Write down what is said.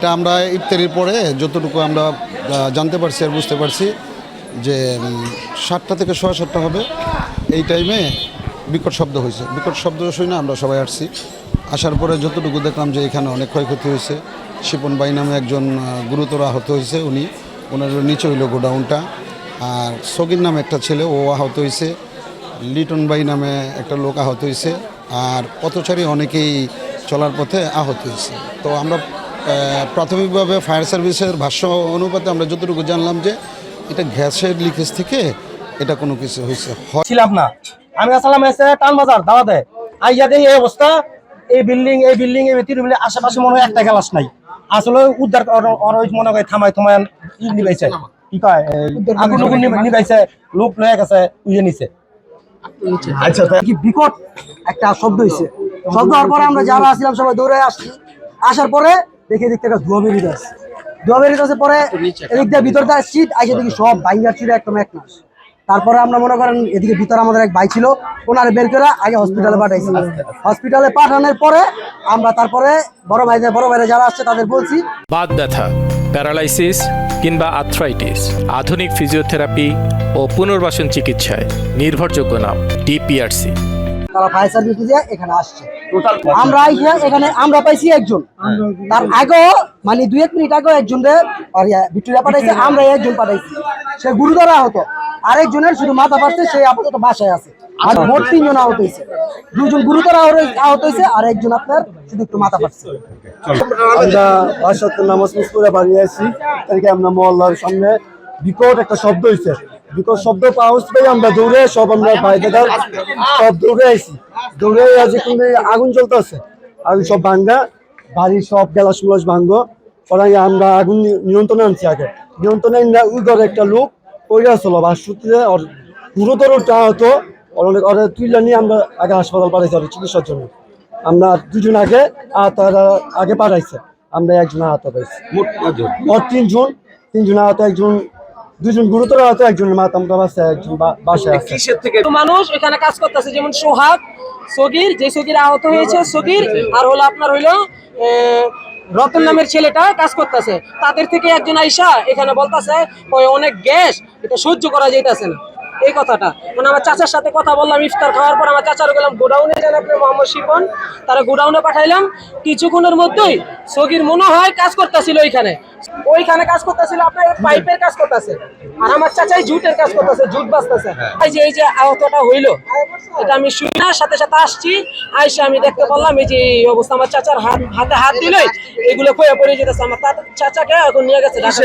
এটা আমরা ইফতারির পরে যতটুকু আমরা জানতে পারছি আর বুঝতে পারছি যে 7টা থেকে 7:15 হবে। এই টাইমে বিকট শব্দ হয়েছে। বিকট শব্দ শুনে আমরা সবাই আসছি। আসার পরে যতটুকু দেখলাম যে এখানে অনেক ক্ষয়ক্ষতি হয়েছে। শিপন ভাই নামে একজন গুরুতর আহত হয়েছে, ওনার নিচে হইল গোডাউনটা। আর সগির নামে একটা ছেলে ও আহত হয়েছে। লিটন ভাই নামে একটা লোক আহত হয়েছে। আর পথচারী অনেকেই চলার পথে আহত হয়েছে। তো আমরা প্রাথমিকভাবে ফায়ার সার্ভিসের ভাষ্য অনুপাতে আমরা যতটুকু জানলাম যে এটা গ্যাসের লিকেজ থেকে এটা কোনো কিছু হয়েছে ছিলাম না। আমি আসলাম এসে টান বাজার দাওয়াতে আইয়া দেখি এই অবস্থা। এই বিল্ডিং এই ভিতরে মিলে আশেপাশে মনে হয় একটা গ্লাস নাই। আসলে উদ্ধার মনে হয় থামাই নিবাইছে, কি কয় আগুন নিবাইছে, লোক লয়ে গেছে উইয়ে নিছে। আচ্ছা, কি বিকট একটা শব্দ হয়েছে। শব্দ হওয়ার পরে আমরা যারা আসছিলাম সবাই দৌড়ে আসছি। আসার পরে দেখে দেখতে একটা ধোয়া বেরিয়ে আসছে। ধোয়া বেরিয়ে আসে পরে এদিক দিয়ে ভিতরটা আসছি, আইসে দেখি সব বাইঙ্গার ছিল একদম এক মাস। তারপরে আমরা মনে করেন এদিকে ভিতরে আমাদের এক ভাই ছিল, ওনারে বের করে আগে হসপিটালে পাঠাইছি। হসপিটালে পাঠানোর পরে আমরা তারপরে বড় ভাইরা যারা আসছে তাদের বলছি বাত ব্যথা, প্যারালাইসিস কিংবা আর্থ্রাইটিস, আধুনিক ফিজিওথেরাপি ও পুনর্বাসন চিকিৎসায় নির্ভরযোগ্য নাম ডিপিআরসি। তারা ফায়ার সার্ভিস দিয়ে এখানে আসছে। আমরা এখানে আমরা পাইছি একজন, তার আগেও মানে 2-1 মিনিট আগেও একজনের ভিক্টোরিয়া পাঠাইছে, আমরা একজন পাঠাইছি, সে গুরুতর আহত। আরেকজনের শুধু মাথা ফাটছে, সে আপাতত বাসায় আছে। আর মোট 3 জন আহত হয়েছে, 2 জন গুরুতর আহত হয়েছে, আর একজন আপনার শুধু একটু মাথা ফাটছে। আমরা বাসাতে নামাজ মিস করে বাড়ি আসি, তাই আমরা মহল্লার সামনে বিকট একটা শব্দ হয়েছে। বিকট শব্দ পাওয়া পেয়ে আমরা দৌড়ে সব আমরা ভাই দাদা সব দৌড়ে আসি। দৌড়ে আজ আগুন চলতেছে, আগুন সব ভাঙ্গা, বাড়ির সব গ্যালাস মুলাস ভাঙ্গো। ওরাই আমরা আগুন নিয়ন্ত্রণে আনছি। আগে নিয়ন্ত্রণে উদর একটা লোক ওই আসলো বাসুতে ওর গুরুতরটা হতো, ওরা তুইলা নিয়ে আমরা আগে হাসপাতাল পাঠাইছি আর চিকিৎসার জন্য। আমরা 2 জন আগে তারা আগে পাঠাইছে, আমরা একজন আহত পাইছি। মোট 3 জন আহত, 2 জন গুরুতর আহত, একজনের মাথা আমরা বাসে, একজন বাসায় আছে। মানুষ এখানে কাজ করতেছে, যেমন সোহাগ, সগির, যে সগির আহত হয়েছে সগির, আর হলো আপনার হইলো রতন নামের ছেলেটা কাজ করতেছে। তাদের থেকে একজন আইসা এখানে বলতেছে অনেক গ্যাস, এটা সহ্য করা যাইতেছে না। এই কথাটা মানে আমার চাচার সাথে কথা বললাম ইফতার খাওয়ার পর। আমার চাচার গেলাম গোডাউনে, যান আপনি মোহাম্মদ শিপন, তারা গোডাউনে পাঠাইলাম। কিছুক্ষণের মধ্যেই সগির মনে হয় কাজ করতেছিল, ওইখানে কাজ করতেছিল, আপনার পাইপের কাজ করতেছে, আর আমার চাচাই জুটের কাজ করতেছে, জুট বাঁচতেছে। এই যে আহতটা হইলো, এটা আমি শুনি না, সাথে সাথে আসছি, আইসা আমি দেখতে পারলাম এই যে এই অবস্থা। আমার চাচার হাতে হাত দিলে এগুলো পড়ে যেতেছে। আমার চাচাকে এখন নিয়ে গেছে ঢাকা।